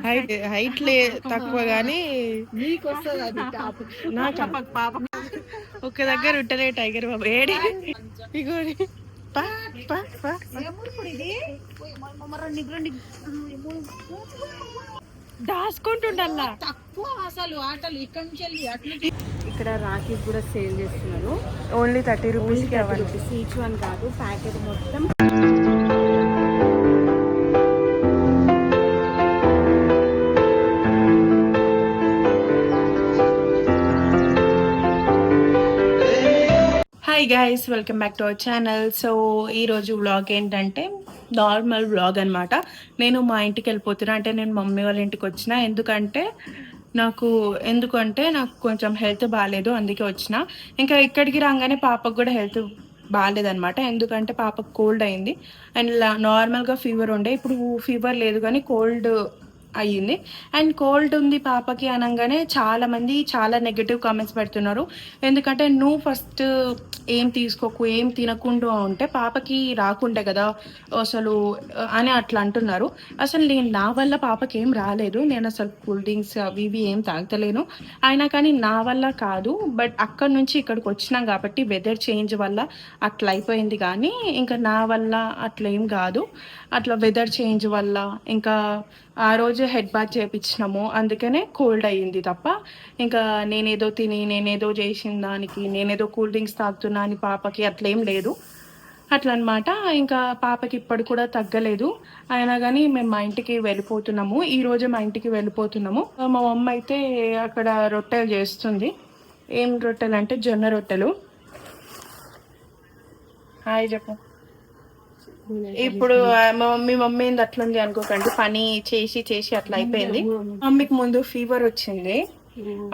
Height తక్కువ గానీ ఒక్క దగ్గర ఉంటలే టైగర్ బాబు ఏడి ఇగోడి దాచుకుంటుండల్లా తక్కువ అసలు ఆటలు ఇక్కడ నుంచి వెళ్ళి అట్లా. ఇక్కడ రాఖీ కూడా సేల్ చేస్తున్నారు. ఓన్లీ 30 రూపీస్ ఈచ్ వన్ కాదు, ప్యాకెట్ మొత్తం. Hi guys, welcome back to our channel. So ఈరోజు వ్లాగ్ ఏంటంటే నార్మల్ వ్లాగ్ అనమాట. నేను మా ఇంటికి వెళ్ళిపోతున్నా, అంటే నేను మమ్మీ వాళ్ళ ఇంటికి వచ్చిన. ఎందుకంటే నాకు కొంచెం హెల్త్ బాగాలేదు, అందుకే వచ్చిన. ఇంకా ఇక్కడికి రాగానే పాపకు కూడా హెల్త్ బాగాలేదనమాట. ఎందుకంటే పాపకు కోల్డ్ అయింది అండ్ నార్మల్గా ఫీవర్ ఉండే. ఇప్పుడు ఫీవర్ లేదు కానీ కోల్డ్ అయ్యింది. అండ్ కోల్డ్ ఉంది పాపకి అనగానే చాలామంది చాలా నెగిటివ్ కామెంట్స్ పెడుతున్నారు. ఎందుకంటే నువ్వు ఫస్ట్ ఏం తీసుకోకు, ఏం తినకుండా ఉంటే పాపకి రాకుండే కదా అసలు అని అట్లా అంటున్నారు. అసలు నా వల్ల పాపకి ఏం రాలేదు. నేను అసలు కూల్ డ్రింక్స్ అవి ఇవి ఏం తాగలేను. అయినా కానీ నా వల్ల కాదు. బట్ అక్కడి నుంచి ఇక్కడికి వచ్చినాం కాబట్టి వెదర్ చేంజ్ వల్ల అట్లా అయిపోయింది. కానీ ఇంకా నా వల్ల అట్లా ఏం కాదు. అట్లా వెదర్ చేంజ్ వల్ల ఇంకా ఆ రోజు హెడ్ బాత్ చేయించినాము, అందుకనే కోల్డ్ అయ్యింది తప్ప ఇంకా నేనేదో తిని నేనేదో చేసిన దానికి నేనేదో కూల్ డ్రింక్స్ తాగుతున్నా అని పాపకి అట్లేం లేదు. అట్లా అనమాట. ఇంకా పాపకి ఇప్పటి కూడా తగ్గలేదు. అయినా కానీ మేము మా ఇంటికి వెళ్ళిపోతున్నాము. ఈరోజు మా ఇంటికి వెళ్ళిపోతున్నాము. మా మమ్మ అయితే అక్కడ రొట్టెలు చేస్తుంది. ఏం రొట్టెలు అంటే జొన్న రొట్టెలు. హాయ్ చెప్పు. ఇప్పుడు మీ మమ్మీ ఏంది అట్లుంది అనుకోకండి, పని చేసి అట్లా అయిపోయింది. మమ్మీకి ముందు ఫీవర్ వచ్చింది,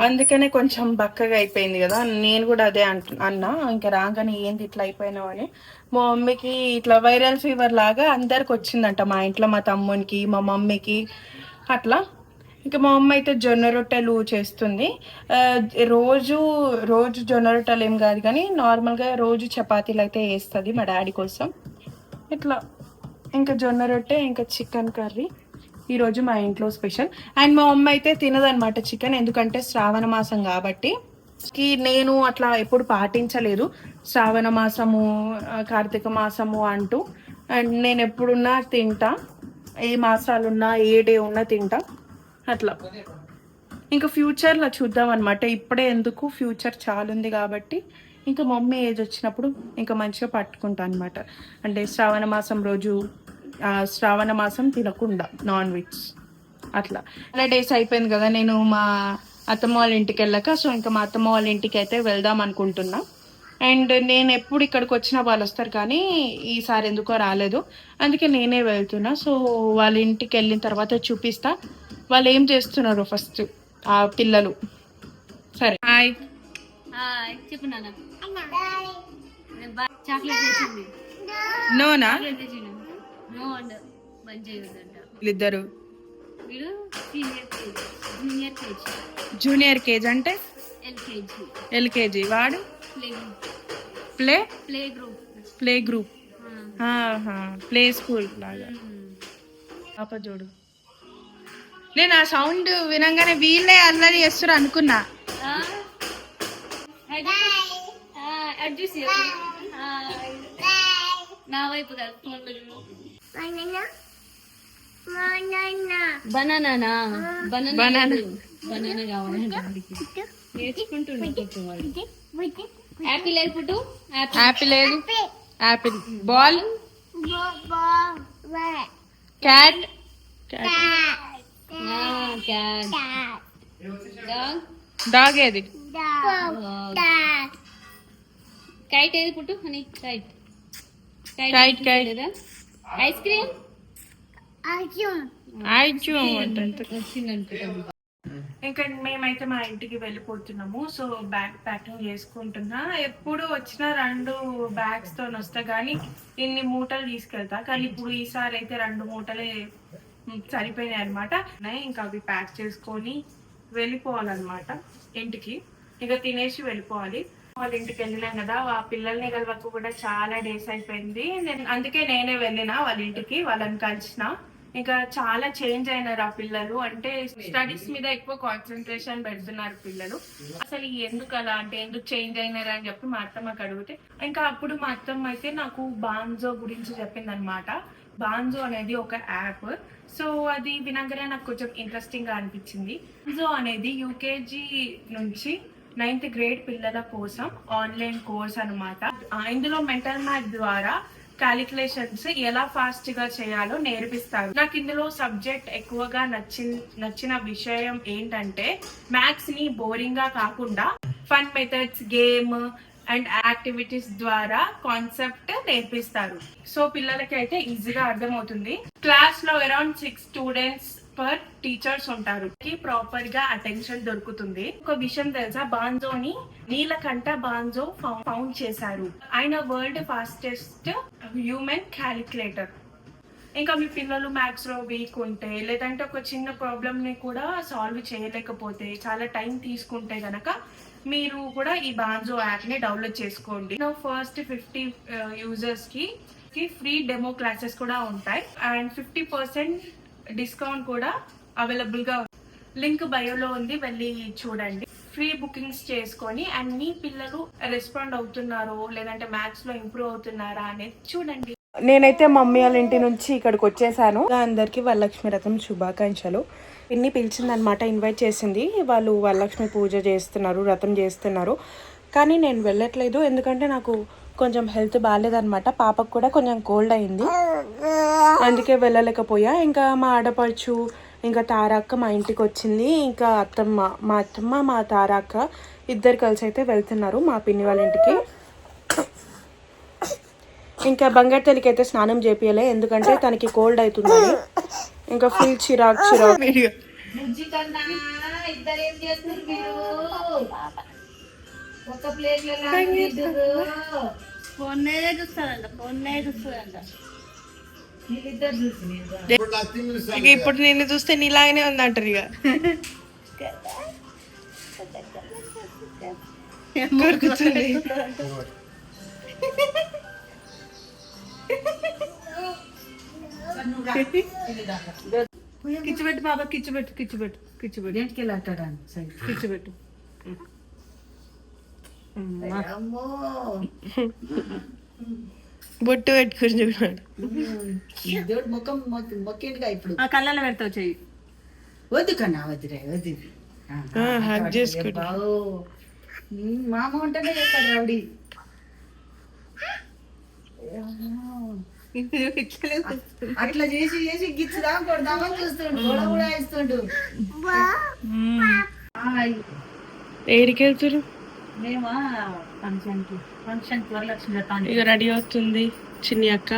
అందుకనే కొంచెం బక్కగా అయిపోయింది కదా. నేను కూడా అదే అన్నా, ఇంకా రాగానే ఏంది ఇట్లా అయిపోయినావు అని. మా మమ్మీకి ఇట్లా వైరల్ ఫీవర్ లాగా అందరికి వచ్చిందంట మా ఇంట్లో, మా తమ్మునికి మా మమ్మీకి అట్లా. ఇంకా మా అమ్మ అయితే జొన్న రొట్టెలు చేస్తుంది. రోజు జొన్న రొట్టెలు ఏం కాదు కానీ నార్మల్గా రోజు చపాతీలు అయితే వేస్తుంది మా డాడీ కోసం ఇట్లా. ఇంకా జొన్న రొట్టె ఇంకా చికెన్ కర్రీ ఈరోజు మా ఇంట్లో స్పెషల్. అండ్ మా అమ్మ అయితే తినదనమాట చికెన్, ఎందుకంటే శ్రావణ మాసం కాబట్టి. నేను అట్లా ఎప్పుడు పాటించలేదు శ్రావణ మాసము కార్తీక మాసము అంటూ. అండ్ నేను ఎప్పుడున్నా తింటా, ఏ మాసాలున్నా ఏ డే ఉన్నా తింటా అట్లా. ఇంకా ఫ్యూచర్లో చూద్దాం అనమాట, ఇప్పుడే ఎందుకు, ఫ్యూచర్ చాలా ఉంది కాబట్టి ఇంకా మమ్మీ ఏజ్ వచ్చినప్పుడు ఇంకా మంచిగా పట్టుకుంటా అనమాట. అంటే శ్రావణ మాసం తినకుండా నాన్ వెజ్ అట్లా. అలా డేస్ అయిపోయింది కదా నేను మా అత్తమ్మ వాళ్ళ ఇంటికి వెళ్ళాక. సో ఇంకా మా అత్తమ్మ వాళ్ళ ఇంటికి అయితే వెళ్దాం అనుకుంటున్నా. అండ్ నేను ఎప్పుడు ఇక్కడికి వచ్చినా వాళ్ళు వస్తారు, కానీ ఈసారి ఎందుకో రాలేదు, అందుకే నేనే వెళ్తున్నా. సో వాళ్ళ ఇంటికి వెళ్ళిన తర్వాత చూపిస్తా వాళ్ళు ఏం చేస్తున్నారు ఫస్ట్ ఆ పిల్లలు. సరే హాయ్. చెప్పు నాన్న. చాక్లెట్ చేసింది. నోనా ఇద్దరు జూనియర్ కేజీ అంటే ఎల్కేజీ. వాడు ప్లే గ్రూప్ ప్లే స్కూల్ లాగా. పాప చూడు, నేను ఆ సౌండ్ వినంగానే వీళ్ళే అల్లరి చేస్తారు అనుకున్నా. నా వైపు బనానా కావాలి నేర్చుకుంటున్నా. యాపిల్ లేదు పుట్టు, యాపిల్ లేదు. యాపిల్ బాల్, క్యాట్, డాగ్ ఏది, కైట్ ఏది పుట్టు అని, కైట్ లేదా ఐస్ క్రీమ్ ఇంకా మేమైతే మా ఇంటికి వెళ్ళిపోతున్నాము. సో బ్యాగ్ ప్యాకింగ్ చేసుకుంటున్నా. ఎప్పుడు వచ్చిన 2 బ్యాగ్స్ తో వస్తా కానీ ఇన్ని మూటలు తీసుకెళ్తా, కానీ ఇప్పుడు ఈసారి అయితే 2 మూటలే సరిపోయినాయి అనమాట. ఇంకా అవి ప్యాక్ చేసుకొని వెళ్ళిపోవాలన్నమాట ఇంటికి. ఇక తినేసి వెళ్ళిపోవాలి. వాళ్ళ ఇంటికి వెళ్ళినాం కదా, ఆ పిల్లల్ని కలవకు కూడా చాలా డేస్ అయిపోయింది. అందుకే నేనే వెళ్ళిన వాళ్ళ ఇంటికి, వాళ్ళని కలిసిన. ఇంకా చాలా చేంజ్ అయినారు ఆ పిల్లలు. అంటే స్టడీస్ మీద ఎక్కువ కాన్సన్ట్రేషన్ పెడుతున్నారు పిల్లలు. అసలు ఎందుకు అలా, అంటే ఎందుకు చేంజ్ అయినారు అని చెప్పి మా అత్తమ్మకి అడిగితే, ఇంకా అప్పుడు మా అత్తమ్మ అయితే నాకు బాన్జో గురించి చెప్పింది అనమాట. బాన్జో అనేది ఒక యాప్. సో అది వినగానే నాకు కొంచెం ఇంట్రెస్టింగ్ గా అనిపించింది. బాన్జో అనేది యూకేజీ నుంచి 9th గ్రేడ్ పిల్లల కోసం ఆన్లైన్ కోర్స్ అనమాట. ఇందులో మెంటల్ మ్యాథ్ ద్వారా క్యాలిక్యులేషన్స్ ఎలా ఫాస్ట్ గా చేయాలో నేర్పిస్తారు. నాకు ఇందులో సబ్జెక్ట్ ఎక్కువగా నచ్చిన విషయం ఏంటంటే, మ్యాథ్స్ ని బోరింగ్ గా కాకుండా fun methods, game and activities ద్వారా కాన్సెప్ట్ నేర్పిస్తారు. సో పిల్లలకి అయితే ఈజీగా అర్థమవుతుంది. క్లాస్ లో అరౌండ్ 6 స్టూడెంట్స్ పర్ టీచర్స్ ఉంటారు. ప్రాపర్ గా అటెన్షన్ దొరుకుతుంది. ఒక విషయం తెలుసా, బాన్జోని నీలకంఠ బాన్జో ఫౌండ్ చేశారు. ఆయన వరల్డ్ ఫాస్టెస్ట్ హ్యూమన్ క్యాలిక్యులేటర్. ఇంకా మీ పిల్లలు మ్యాథ్స్ లో వీక్ ఉంటే, లేదంటే ఒక చిన్న ప్రాబ్లమ్ ని కూడా సాల్వ్ చేయలేకపోతే, చాలా టైం తీసుకుంటే గనక మీరు కూడా ఈ బాన్జో యాప్ ని డౌన్లోడ్ చేసుకోండి. ఫస్ట్ 50 యూజర్స్ కి ఫ్రీ డెమో క్లాసెస్ కూడా ఉంటాయి అండ్ 50% డిస్కౌంట్ కూడా అవైలబుల్ గా ఉంది. లింక్ బయోలో ఉంది, వెళ్ళి చూడండి. ఫ్రీ బుకింగ్స్ చేసుకొని అండ్ మీ పిల్లలు రెస్పాండ్ అవుతున్నారో లేదంటే మ్యాథ్స్ లో ఇంప్రూవ్ అవుతున్నారా అనేది చూడండి. నేనైతే మమ్మీ వాళ్ళ ఇంటి నుంచి ఇక్కడికి వచ్చేసాను. అందరికి వరలక్ష్మి వ్రతం శుభాకాంక్షలు. పిన్ని పిలిచిందనమాట, ఇన్వైట్ చేసింది. వాళ్ళు వరలక్ష్మి పూజ చేస్తున్నారు, వ్రతం చేస్తున్నారు. కానీ నేను వెళ్ళట్లేదు, ఎందుకంటే నాకు కొంచెం హెల్త్ బాగాలేదనమాట. పాపకు కూడా కొంచెం కోల్డ్ అయింది, అందుకే వెళ్ళలేకపోయా. ఇంకా మా ఆడపడుచు ఇంకా తారక్క మా ఇంటికి వచ్చింది. ఇంకా మా అత్తమ్మ మా తారక్క ఇద్దరు కలిసి అయితే వెళ్తున్నారు మా పిన్ని వాళ్ళ ఇంటికి. ఇంకా బంగారు తల్లికి అయితే స్నానం చేపియలే, ఎందుకంటే తనకి కోల్డ్ అవుతుంది. ఇంకా ఫుల్ చిరాక్ ఇప్పుడు నిన్ను చూస్తే నీలాగానే ఉంది అంటారు. ఇక కిచ్చిపెట్టు బాబా, కిచ్చిపెట్టు దేంటికి వెళ్ళాడు కిచ్చిపెట్టు. బొట్టు పెట్టుకుని చూడాడు. దేవుడు ముఖం మొక్కేంటిగా ఇప్పుడు ఆ కళ్ళలో పెడతావు చెయ్యి. వద్దు కన్నా, వద్దురే వద్దు. హగ్ చేసుకుంటా. మామ ఉంటేనే చేస్తాడు రౌడీ. అట్లా చేసి చేసి గిచ్చుదా కొడదామని చూస్తుండు, గొడవ కూడా ఇస్తుండు. ఏడికి వెళ్తురు? మేమా ఫంక్షన్ వరలక్ష్మి వ్రతానికి ఇక రెడీ అవుతుంది చిన్ని అక్క.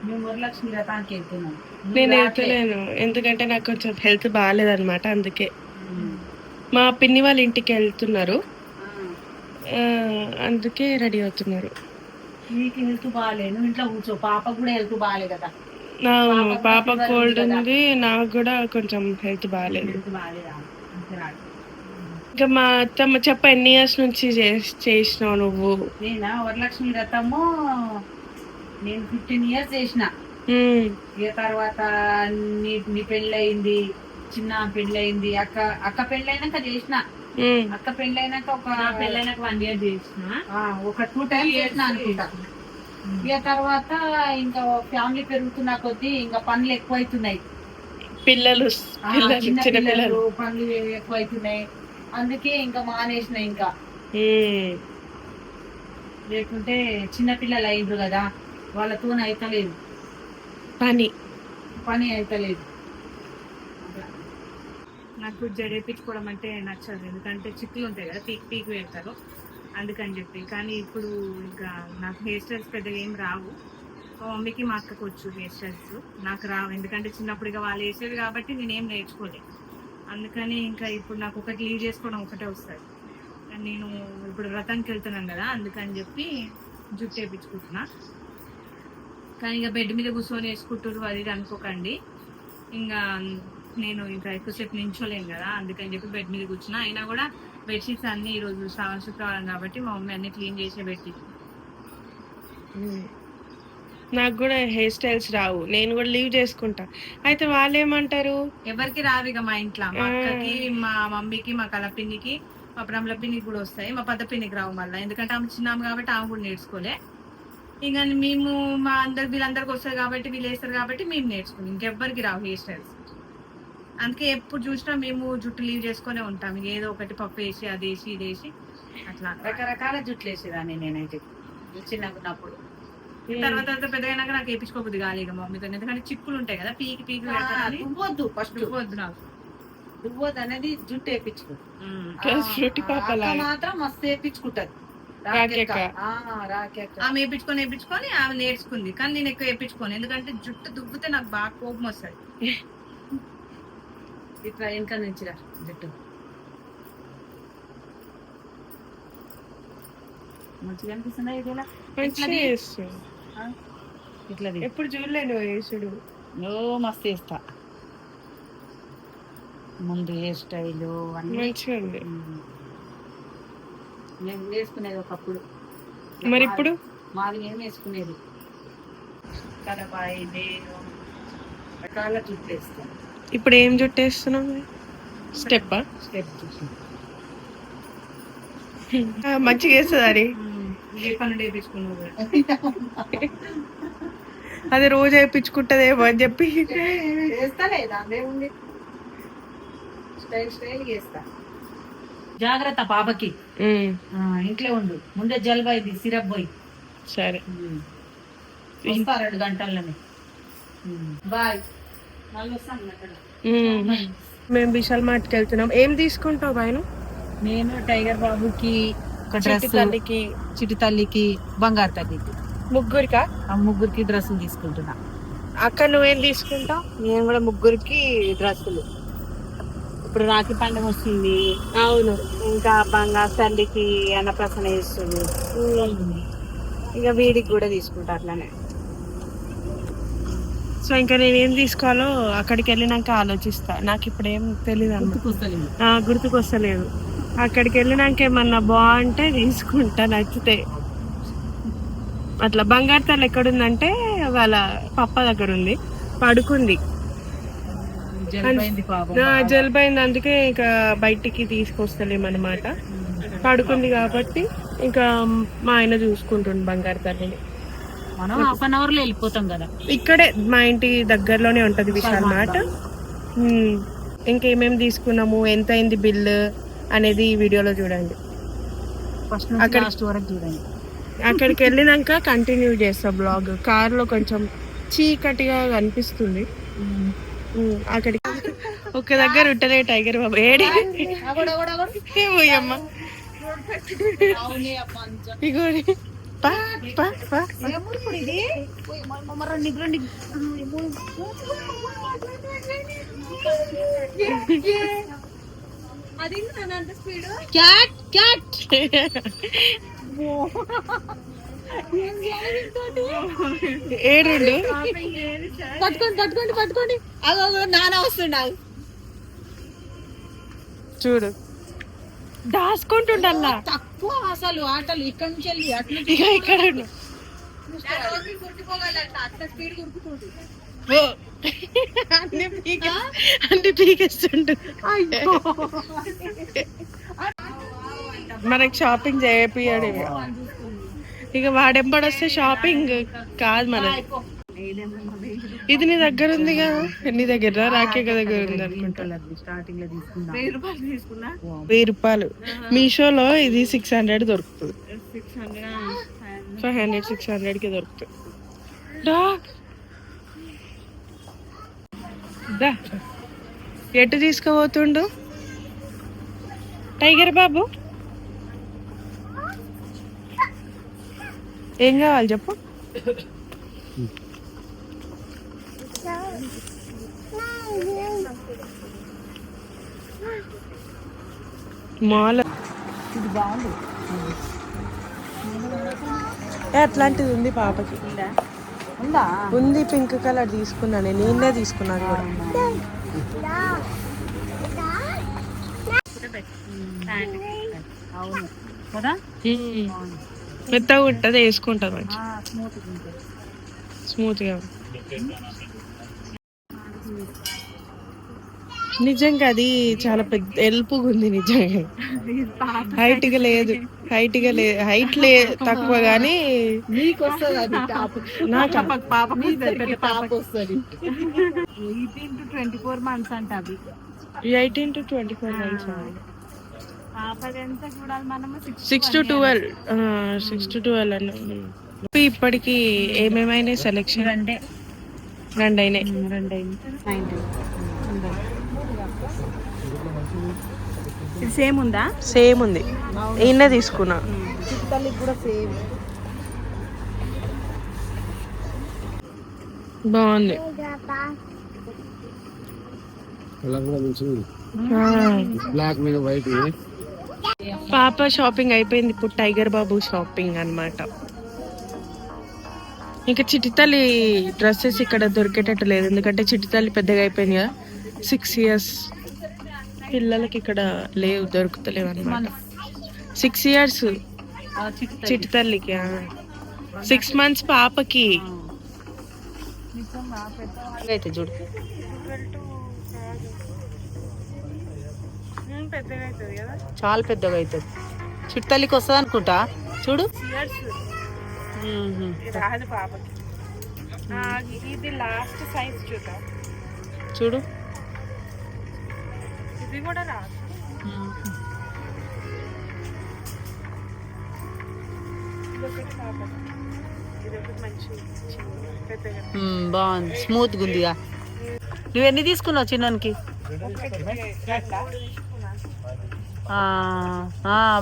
మేము వరలక్ష్మి వ్రతానికి వెళ్తున్నాం. నేను వెళ్తలేను, ఎందుకంటే నాకు కొంచెం హెల్త్ బాగాలేదన్నమాట. అందుకే మా పిన్ని వాళ్ళ ఇంటికి వెళ్తున్నారు, అందుకే రెడీ అవుతున్నారు. నీకు హెల్త్ బాగాలేదు, ఇంట్లో కూర్చో. పాపకు కూడా హెల్త్ బాగాలేదు కదా. పాప కోల్డ్ ఉంది, నాకు కూడా కొంచెం హెల్త్ బాగాలేదు. ఇంకా మా అత్తమ్మ చెప్ప, ఎన్ని ఇయర్స్ నుంచి చేసినావు నువ్వు? నేనా వరలక్ష్మి వ్రతము నేను 15 years చేసిన. ఇక తర్వాత నీ పెళ్ళయింది, చిన్న పెళ్ళయింది, అక్క పెళ్ళైనాక చేసిన. అక్క పెళ్ళైనాక పెళ్ళైనాక 1 year చేసిన, ఒక 2 times చేసిన అనుకుంటా. ఇక తర్వాత ఇంకా ఫ్యామిలీ పెరుగుతున్న కొద్దీ ఇంకా పనులు ఎక్కువైతున్నాయి, పిల్లలు చిన్న పిల్లలు పనులు ఎక్కువైతున్నాయి. అందుకే ఇంకా మానేసిన. ఇంకా లేకుంటే చిన్నపిల్లలు అయిండ్రు కదా, వాళ్ళతో అయితలేదు, పని అయితలేదు. నాకు జడేపించుకోవడం అంటే నచ్చదు, ఎందుకంటే చిక్కులు ఉంటాయి కదా, పీకి పెడతారు, అందుకని చెప్పి. కానీ ఇప్పుడు ఇంకా నాకు హెయిర్ స్టైల్స్ పెద్దగా ఏం రావు. మా మమ్మీకి మా అక్కకు వచ్చు హెయిర్ స్టైల్స్, నాకు రావు. ఎందుకంటే చిన్నప్పుడు ఇక వాళ్ళు వేసేది కాబట్టి నేనేం నేర్చుకోలేదు. అందుకని ఇంకా ఇప్పుడు నాకు ఒకటి లీవ్ చేసుకోవడం ఒకటే వస్తుంది. నేను ఇప్పుడు వ్రతానికి వెళ్తున్నాను కదా, అందుకని చెప్పి జుట్టు వేయించుకుంటున్నా. కానీ ఇక బెడ్ మీద కూర్చొని వేసుకుంటారు అది ఇది అనుకోకండి. ఇంకా నేను ఇంకా ఎక్కువసేపు నించోలేను కదా, అందుకని చెప్పి బెడ్ మీద కూర్చున్నా. అయినా కూడా బెడ్షీట్స్ అన్ని ఈరోజు శుక్రవారం కాబట్టి మా మమ్మీ అన్ని క్లీన్ చేసి పెట్టి. నాకు కూడా హెయిర్ స్టైల్స్ రావు, నేను కూడా లీవ్ చేసుకుంటా. అయితే వాళ్ళు ఏమంటారు? ఎవరికి రావు ఇక మా ఇంట్లో. మా అక్కకి, మా మమ్మీకి, మా కలపిన్నికి, మా బ్రహ్మల పిన్నికి కూడా వస్తాయి. మా పెద్ద పిన్నికి రావు మళ్ళీ, ఎందుకంటే ఆమె చిన్నాము కాబట్టి ఆమె కూడా నేర్చుకోలే. ఇక మేము మా వీళ్ళందరికి వస్తాయి కాబట్టి, వీళ్ళు వేస్తారు కాబట్టి మేము నేర్చుకున్నాం. ఇంకెవ్వరికి రావు హెయిర్ స్టైల్స్. అందుకే ఎప్పుడు చూసినా మేము జుట్టు లీవ్ చేసుకునే ఉంటాం. ఇక ఏదో ఒకటి పప్పు వేసి అది వేసి ఇది వేసి అట్లా రకరకాల జుట్లు వేసేదాన్ని నేనైతే చిన్నగా ఉన్నప్పుడు. తర్వాత పెద్దగా నాకు వేయించుకోబుద్ది కాదు ఇక మమ్మీతో, ఎందుకంటే చిక్కులు ఉంటాయి కదా, పీకి పెడతాను. దువ్వద్దు, ఫస్ట్ దువ్వద్దు నాకు. దువ్వద్దు అనేది జుట్టు వేయించుకో. మాత్రం మస్తు వేయించుకుంటది ఆమె వేయించుకొని ఆమె నేర్చుకుంది. కానీ నేను ఎక్కువ వేయించుకోను, ఎందుకంటే జుట్టు దువ్వుతే నాకు బాగా కోపం వస్తుంది. ఇట్లా వెనక నుంచి జుట్టు మంచిగా అనిపిస్తుందా ఇది? ఇట్లా ఎప్పుడు చూడలేను వేసుడు. మస్తు వేస్తా. ముందు హెయిర్ స్టైల్ అన్ని మంచిగా ఉంది. మేము వేసుకునేది ఒకప్పుడు. మరి ఇప్పుడు మాది మేము వేసుకునేది కలబాయి, నేను రకాల జుట్టు వేస్తాం. ఇప్పుడు ఏం జుట్టు వేస్తున్నాం? స్టెప్ జుట్టు మంచిగా వేస్తుంది అది. అది రోజు వేయించుకుంటదేమో అని చెప్పి వేస్తాలే, దాని ఉంది స్టైల్ స్టైల్ వేస్తా. జాగ్రత్త పాపకి, ఇంట్లో ఉండు. ముందే జలుబు అయింది, సిరప్ పోయి. సరే వస్తా 2 గంటల్లోనే. బాయ్. మళ్ళీ వస్తాను అక్కడ. మేము విశాల్ మార్ట్కి వెళ్తున్నాం. ఏం తీసుకుంటావు పైన? నేను టైగర్ బాబుకి ఒక డ్రెస్, తల్లికి, చిటి తల్లికి, బంగారు తల్లికి, ముగ్గురికా? ఆ ముగ్గురికి డ్రెస్సులు తీసుకుంటున్నా. అక్క నువ్వేం తీసుకుంటావు? నేను కూడా ముగ్గురికి డ్రెస్సులు. ఇప్పుడు రాఖీ పండుగ వస్తుంది. అవును. ఇంకా బంగారు తల్లికి అన్నప్రసన్న చేస్తుంది. ఇక వీడికి కూడా తీసుకుంటా అట్లానే. సో ఇంకా నేనేం తీసుకోవాలో అక్కడికి వెళ్ళినాక ఆలోచిస్తా. నాకు ఇప్పుడు ఏం తెలీదు, గుర్తుకొస్తలేదు. అక్కడికి వెళ్ళినాక ఏమన్నా బాగుంటే తీసుకుంటా, నచ్చితే. అట్లా బంగారు తల్లి ఎక్కడుందంటే వాళ్ళ పప్ప దగ్గర ఉంది, పడుకుంది. జలుబైంది, అందుకే ఇక బయటికి తీసుకొస్తలేమన్నమాట. పడుకుంది కాబట్టి ఇంకా మా ఆయన చూసుకుంటుండు బంగారు తల్లిని. మనం ½ లో వెళ్ళిపోతాం కదా. ఇక్కడే మా ఇంటి దగ్గరలోనే ఉంటది విశాల్ మార్ట్. ఇంకేమేమి తీసుకున్నాము, ఎంత అయింది బిల్లు అనేది ఈ వీడియోలో చూడండి. చూడండి. అక్కడికి వెళ్ళినాక కంటిన్యూ చేస్తా బ్లాగ్. కార్లో కొంచెం చీకటిగా కనిపిస్తుంది. అక్కడికి ఒక దగ్గర ఉంటలే టైగర్ బాబు. ఏడి అమ్మ ఇగోడి ఏడు పట్టుకోండి అదో నాన్న వస్తున్నాడు చూడు, దాచుకుంటుండల్లా. తక్కువ అసలు ఆటలు. ఇక్కడ నుంచి వెళ్ళి అట్లా ఇక్కడ అన్ని పీకేస్తుంటు. మనకి షాపింగ్ చేపియాడు ఇక వాడెంబడొస్తే షాపింగ్ కాదు మనది. ఇది నీ దగ్గర ఉంది కదా, నీ దగ్గర రాఖీ దగ్గర ఉంది అనుకుంటా. స్టార్టింగ్ లో తీసుకున్నా 1000 రూపాయలు. మీషోలో ఇది 600 దొరుకుతుంది. 500 600కి దొరుకుతుంది. ఎటు తీసుకుపోతుండు టైగర్ బాబు? ఏం కావాలి చెప్పు. మాల్ ఇది బాగుంది. అట్లాంటిది ఉంది పాపకి. ఉందా? ఉంది, పింక్ కలర్ తీసుకున్నాను. నేనే తీసుకున్నాను కూడా. అయితే బెస్ట్. ప్యాంట్ అవును కదా, మెత్తగా ఉంటుంది, వేసుకుంటుంది మంచి స్మూత్ ఉంటుంది. స్మూత్గా. నిజంగా అది చాలా పెద్ద ఎల్పుగా ఉంది నిజంగా. హైట్గా లేదు, హైట్ తక్కువ కానీ నీకు వస్తుంది అది టాప్, నాకు పాప పెద్ద టాప్ వస్తుంది. 18 to 24 months అంట అవి. 18 to 24 months. పాపది ఎంత చూడాలి మనము, 6 to 12 6 to 12 అన్న. ఇప్పటికి ఏమేమైనా సెలెక్షన్ రెండు అయినాయి. ఇది సేమ్ ఉందా? సేమ్ ఉంది, ఈయన తీసుకున్నా. చిత్తల్లికి కూడా సేమ్. బాగుంది. బ్లాక్ మీద వైట్. పాప షాపింగ్ అయిపోయింది, ఇప్పుడు టైగర్ బాబు షాపింగ్ అన్నమాట. ఇంకా చిట్టితల్లి డ్రెస్సెస్ ఇక్కడ దొరికేటట్టు లేదు, ఎందుకంటే చిట్టితల్లి పెద్దగా అయిపోయింది కదా, 6 years పిల్లలకి ఇక్కడ లేవు, దొరుకుతలేవు అనమాట. 6 years చిట్టితల్లికి, 6 months పాపకి. అయితే చూడు, పెద్దగా అవుతుంది కదా, చాలా పెద్దగా అవుతుంది. చిట్టల్లికి వస్తుంది అనుకుంటా, చూడు. రాదు పాపకి. ఇది లాస్ట్ సైజ్ చూద్దాం, చూడు. ఇది కూడా రాదు. ఇదొకటి పాపకి, ఇదొకటి మంచి పెద్దగా. బాగుంది, స్మూత్ గుందిగా. నువ్వెన్ని తీసుకున్నావు చిన్నోనికి?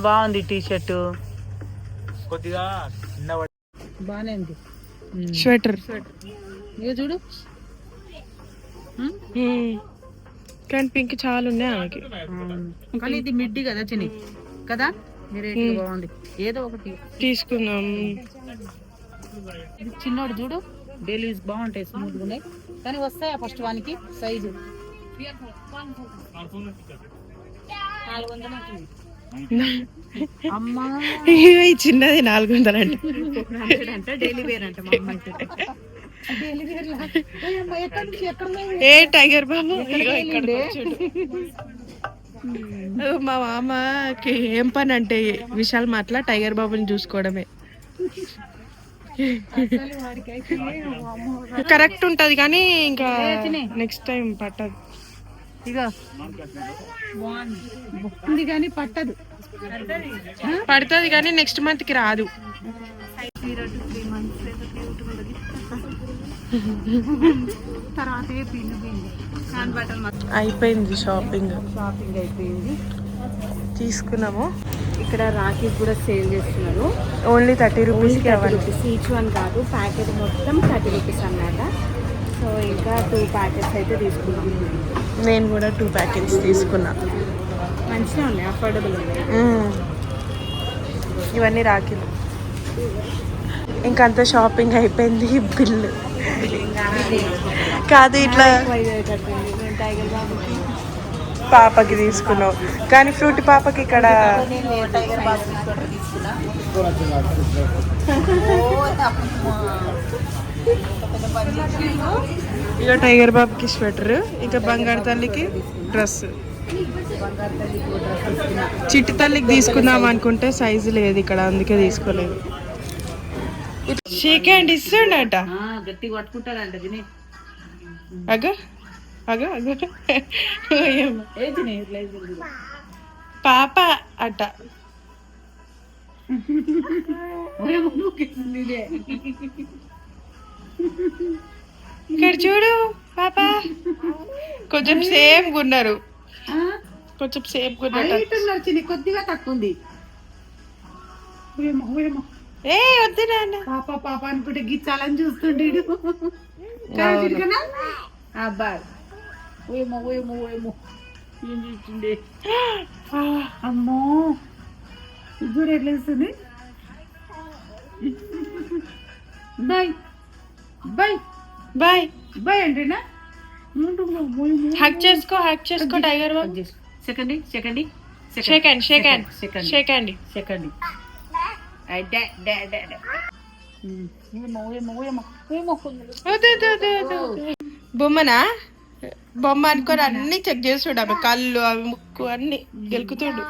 బాగుంది టీ షర్టు, బాగానే ఉంది. స్వెటర్ ఇక చూడు, కానీ పింక్ చాలా ఉన్నాయి ఆమెకి. కానీ ఇది మిడ్డి కదా చిన్ని కదా, రేట్ బాగుంది. ఏదో ఒకటి తీసుకుందాం. ఇది చిన్నోడు చూడు, డైలీ బాగుంటాయి, స్మూత్ గా ఉన్నాయి. కానీ వస్తాయా ఫస్ట్ వానికి సైజు? అమ్మా ఈ చిన్నది 400 అంటే డైలీ వేర్ అంట మా అమ్మ. డైలీ వేర్ ఏ టైగర్ బాబు ఇగో ఇక్కడ చూడు. మా మామకి ఏం పని అంటే విశాల్ మాటల టైగర్ బాబుని చూసుకోవడమే. కరెక్ట్ ఉంటది కానీ ఇంకా నెక్స్ట్ టైం పట్టదు. ఇక బాగుంది కానీ పట్టదు, పడుతుంది కానీ నెక్స్ట్ మంత్ కి రాదు. 0 to 3 months తర్వాత అయిపోయింది షాపింగ్. షాపింగ్ అయిపోయింది, తీసుకున్నాము. ఇక్కడ రాఖీ కూడా సేల్ చేస్తున్నారు. Only 30 rupees. ఈచ్ వన్ కాదు, ప్యాకెట్ మొత్తం 30 రూపీస్ అన్నమాట. సో ఇంకా 2 ప్యాకెట్స్ అయితే తీసుకున్నాం. నేను కూడా 2 ప్యాకెట్స్ తీసుకున్నా. మంచిగా ఉన్నాయి, అఫోర్డబుల్ ఉన్నాయి. ఇవన్నీ రాఖీలు. ఇంకంతా షాపింగ్ అయిపోయింది. బిల్లు కాదు, ఇట్లా టైగర్ బాబుకి పాపకి తీసుకున్నావు కానీ ఫ్రూట్ పాపకి ఇక్కడ టైగర్ బాబు తీసుకున్నా. ఇక టైగర్ బాబుకి స్వెటర్, ఇక బంగారు తల్లికి డ్రెస్. చిట్టి తల్లికి తీసుకుందాం అనుకుంటే సైజు లేదు ఇక్కడ, అందుకే తీసుకోలేదు. షేక్ హ్యాండ్ ఇస్తుండట. గట్టిగా పట్టుకుంటాడంట తిని. అగ అగ అగ పాప అట. ఇక్కడ చూడు పాప, కొంచెం సేఫ్ ఉన్నారు, కొంచెం సేఫ్ కొద్దిగా తక్కువ ఉంది. ఏ వద్దు నాన్న. పాప పాప అనుకుంటే గిచ్చాలని చూస్తుండే అబ్బాయి. ఓయేమో ఓయేమో ఓయేమో ఏం చూస్తుండే. అమ్మో ఇప్పుడు ఎట్లా ఇస్తుంది. బాయ్ బాయ్ బాయ్ బాయ్ అంటేనా. హక్ చేసుకో, హక్ చేసుకో టైగర్ బాబు. Second second shake hand shake hand second shake hand. Second బొమ్మనా బొమ్మ అనుకొని అన్ని చెక్ చేస్తుడు కళ్ళు అవి ముక్కు అన్ని గెలుకుతుడు.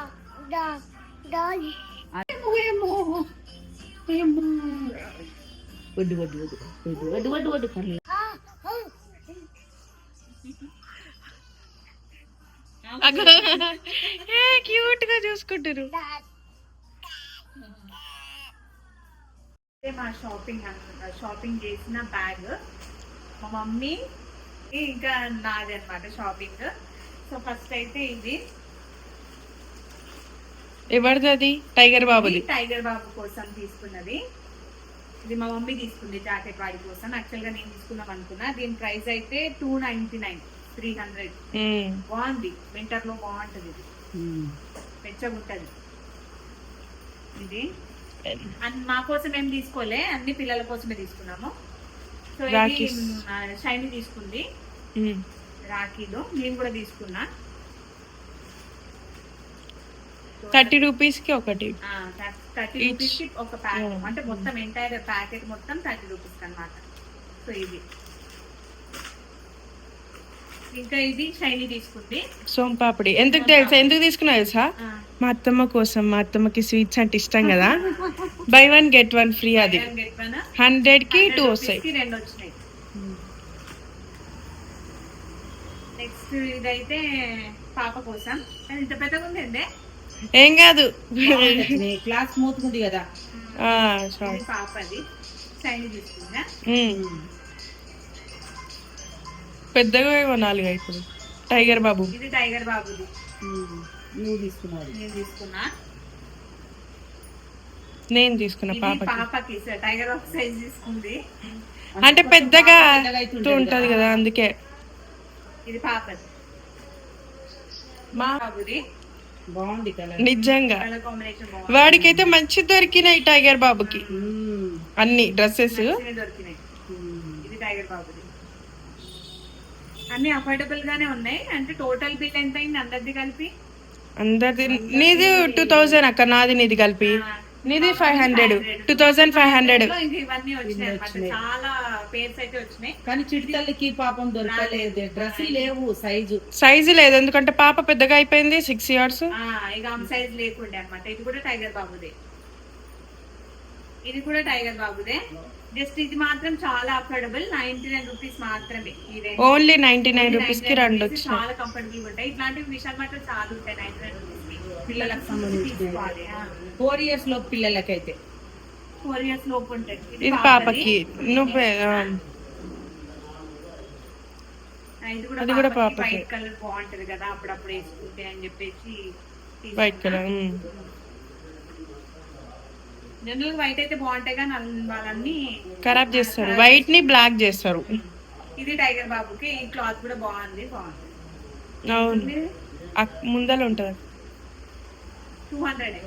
వడ్డు వడ్డు వడ్డు వడ్డు వడ్డు వడ్డు వడ్డు కళ్ళు క్యూట్ గా చూసుకుంటారు. మా షాపింగ్ చేసిన బ్యాగ్ మా మమ్మీ ఇంకా నాది అనమాట షాపింగ్. సో ఫస్ట్ అయితే ఇది ఎవరిది అది? టైగర్ బాబుది. టైగర్ బాబు కోసం తీసుకున్నది. ఇది మా మమ్మీ తీసుకుంది జాకెట్ వాడి కోసం. యాక్చువల్ గా నేను తీసుకుందాం అనుకున్నా. దీని ప్రైస్ అయితే 299, 300. బాగుంది, వింటర్ లో బాగుంటది. ఇది పెద్దగా ఉంటది. ఇది మా కోసం ఏం తీసుకోలే, అన్ని పిల్లల కోసమే తీసుకున్నాము. సో ఇది షైనీ తీసుకుంది రాఖీలో, నేను కూడా తీసుకున్నా. 30 రూపీస్ కి ఒకటి. 30 రూపీస్ కి ఒక ప్యాకెట్, అంటే మొత్తం ఎంటైర్ ప్యాకెట్ మొత్తం 30 రూపీస్ అన్నమాట. సో ఇది ఇంకా ఇది షైనీ తీసుకుంది సోంపాపిడి. ఎందుకు తెలుసా? ఎందుకు తీసుకున్నా తెలుసా? మా అత్తమ్మ కోసం. మా అత్తమ్మకి స్వీట్స్ అంటే ఇష్టం కదా. By 1 get 1 free. అది 100 కి 2 వస్తాయి. 2 వచ్చినాయి. నెక్స్ట్ ఇదైతే పాప కోసం. ఇంత పెద్దగా ఉంది. ఏం కాదు, క్లాస్ స్మూత్ ఉంది కదా. పాపది షైనీ తీసుకుందా. పెద్దగా కొనాలి ఇప్పుడు. టైగర్ బాబు. ఇది టైగర్ బాబుది. నువ్వు తీసుకున్నావు. నేను తీసుకున్నా. నేను తీసుకున్నా పాపకి టైగర్ బాబు సైజ్ తీసుకుంది. అంటే పెద్దగా ఉంటది కదా, అందుకే. ఇది పాపది. మా బాబుది బాగుంది కలర్. నిజంగా కలర్ కాంబినేషన్ బాగుంది. వాడికైతే మంచి దొరికినాయి టైగర్ బాబుకి అన్ని డ్రెస్సెస్ దొరికినాయి. ఇది టైగర్ బాబుది. అన్ని అఫోర్డబుల్ గానే ఉన్నాయి. అంటే టోటల్ బిల్ ఎంత అయింది అందరిది కలిపి? అందరిది. నీది 2000 అక్క, నాది నీది కలిపి. నీది 500, 2500. ఇవన్నీ వచ్చినాయి అన్నమాట. చాలా పేర్స్ అయితే వచ్చినాయి. కానీ చిటితల్లికి పాపం దొరకలేదు. డ్రెస్ లేవు, సైజు లేదు. ఎందుకంటే పాప పెద్దగా అయిపోయింది, 6 years. ఇక ఆమె సైజ్ లేకుండే అన్నమాట. ఇది కూడా టైగర్ బాబుదే. ఇది కూడా టైగర్ బాబుదే. జస్ట్ ఇది మాత్రం చాలా అఫోర్డబుల్, 99 రూపీస్ మాత్రమే. ఓన్లీ 99 రూపీస్ కి 2 వచ్చినాయి. చాలా కంఫర్టబుల్ ఉంటాయి. ఇట్లాంటివి విశాల్ మార్ట్ లో చాలా ఉంటాయి. 99 రూపీస్ పిల్లలకు సంబంధించి 4 years లోపు పిల్లలకైతే 4 years లోపు ఉంటాయి. ఇది పాపకి. ఇది కూడా పాపకి. వైట్ కలర్ బాగుంటది కదా అప్పుడప్పుడు వేసుకుంటే అని చెప్పేసి. వైట్ కలర్ జనరల్ వైట్ అయితే బాగుంటాయి కానీ వాళ్ళన్ని ఖరాబ్ చేస్తారు. వైట్ ని బ్లాక్ చేస్తారు. ఇది టైగర్ బాబుకి. ఈ క్లాత్ కూడా బాగుంది. అవును, ముందర ఉంటది. 200.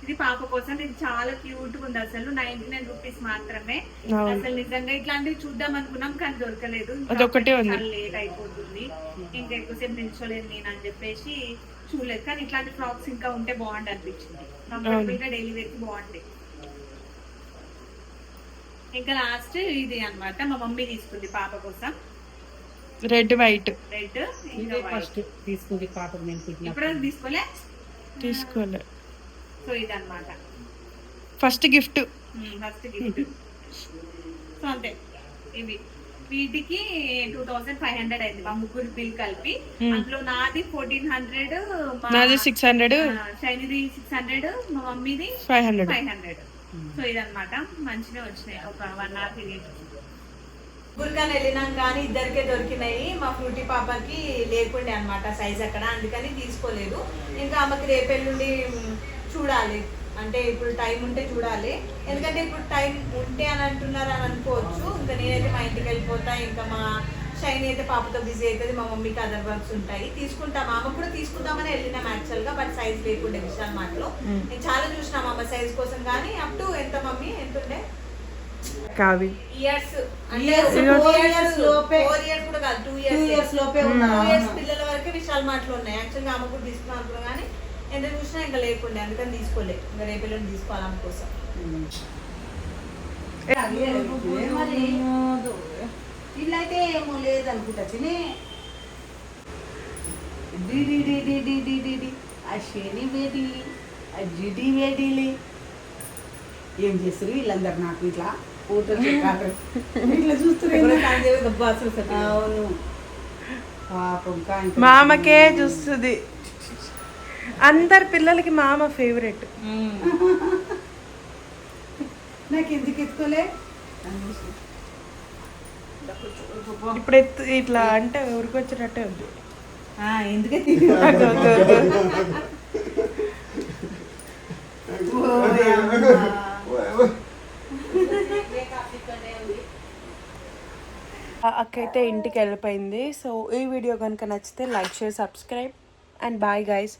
ఇది పాప కోసం. ఇది చాలా క్యూట్ గా ఉంది. అసలు 99 రూపీస్ మాత్రమే. అసలు నిజంగా ఇట్లాంటివి చూద్దాం అనుకున్నాం కానీ దొరకలేదు. అదొకటే ఉంది. లేట్ అయిపోతుంది, ఇంకా ఎక్కువసేపు నిల్చోలేదు నేను అని చెప్పేసి చూడలేదు. కానీ ఇట్లాంటి ఫ్రాక్స్ ఇంకా ఉంటే బాగుంది అనిపించింది. కంఫర్టబుల్ గా డైలీ వేర్ కి బాగుంటాయి. ఇంకా లాస్ట్ ఇది అన్నమాట. మా మమ్మీ తీసుకుంది పాప కోసం. Red white. రెడ్ ఫస్ట్ తీసుకుంది పాప. ఇప్పుడు తీసుకోలే. సో ఇది అన్నమాట ఫస్ట్ గిఫ్ట్. సో అంతే. ఇవి వీటికి 2500 అయింది మా ముగ్గురు బిల్ కలిపి. అందులో నాది 1400, నాది 600, షైనీది 600, మా మమ్మీది 500. సో ఇదన్నమాట. మంచిగా వచ్చినాయి. ఒక 1 hour పీరియడ్. గురికాని వెళ్ళినాం కానీ ఇద్దరికే దొరికినాయి. మా ఫ్రూటీ పాపకి లేకుండే అనమాట సైజ్ అక్కడ, అందుకని తీసుకోలేదు. ఇంకా ఆమెకి రేపెల్లుండి చూడాలి, అంటే ఇప్పుడు టైం ఉంటే చూడాలి. ఎందుకంటే ఇప్పుడు టైం ఉంటే అని అంటున్నారు అని అనుకోవచ్చు. ఇంకా నేనైతే మా ఇంటికి వెళ్ళిపోతా. ఇంకా మా షైనీ అయితే పాపతో బిజీ అవుతుంది. మా మమ్మీకి అదర్ వర్క్స్ ఉంటాయి. తీసుకుంటాం, ఆమె కూడా తీసుకుందామని వెళ్ళినాం యాక్చువల్గా. బట్ సైజ్ లేకుండే విశాల్ మార్ట్లో. నేను చాలా చూసినాం అమ్మ సైజ్ కోసం. కానీ అప్ టు ఎంత మమ్మీ ఎంత ఉండే? కావి ఇయర్స్ Years, 4 years లోపే. 4 ఇయర్స్ కూడా కాదు 2 2 years ఇయర్స్ లోపే 2 ఉన్నారు ఇయర్స్ పిల్లల వరకు విశాల్ మార్ట్లో ఉన్నాయి. యాక్చువల్గా ఆమె కూడా తీసుకున్నాం అనుకున్నా కానీ ఎంత చూసినా ఇంకా లేకుండే, అందుకని తీసుకోలే. ఇంకా రేపు తీసుకోవాలి ఆమె కోసం. మరి ఇల్లైతే ఏమో లేదనుకుంటా చిని ఆ శని వేడి ఆ జిడి వేడిలి ఏం చేస్తారు వీళ్ళందరు నాకు ఇట్లా ఫోటోలు ఇట్లా చూస్తున్నారు. అవును పాపం కానీ మామకే చూస్తుంది. అందరి పిల్లలకి మామ ఫేవరెట్. నాకు ఎందుకు ఎత్తుకోలే ఇప్పుడు ఇట్లా అంటే ఊరికొచ్చినట్టే ఉంది. ఎందుకైతే అక్క అయితే ఇంటికి వెళ్ళిపోయింది. సో ఈ వీడియో కనుక నచ్చితే like share subscribe and bye guys.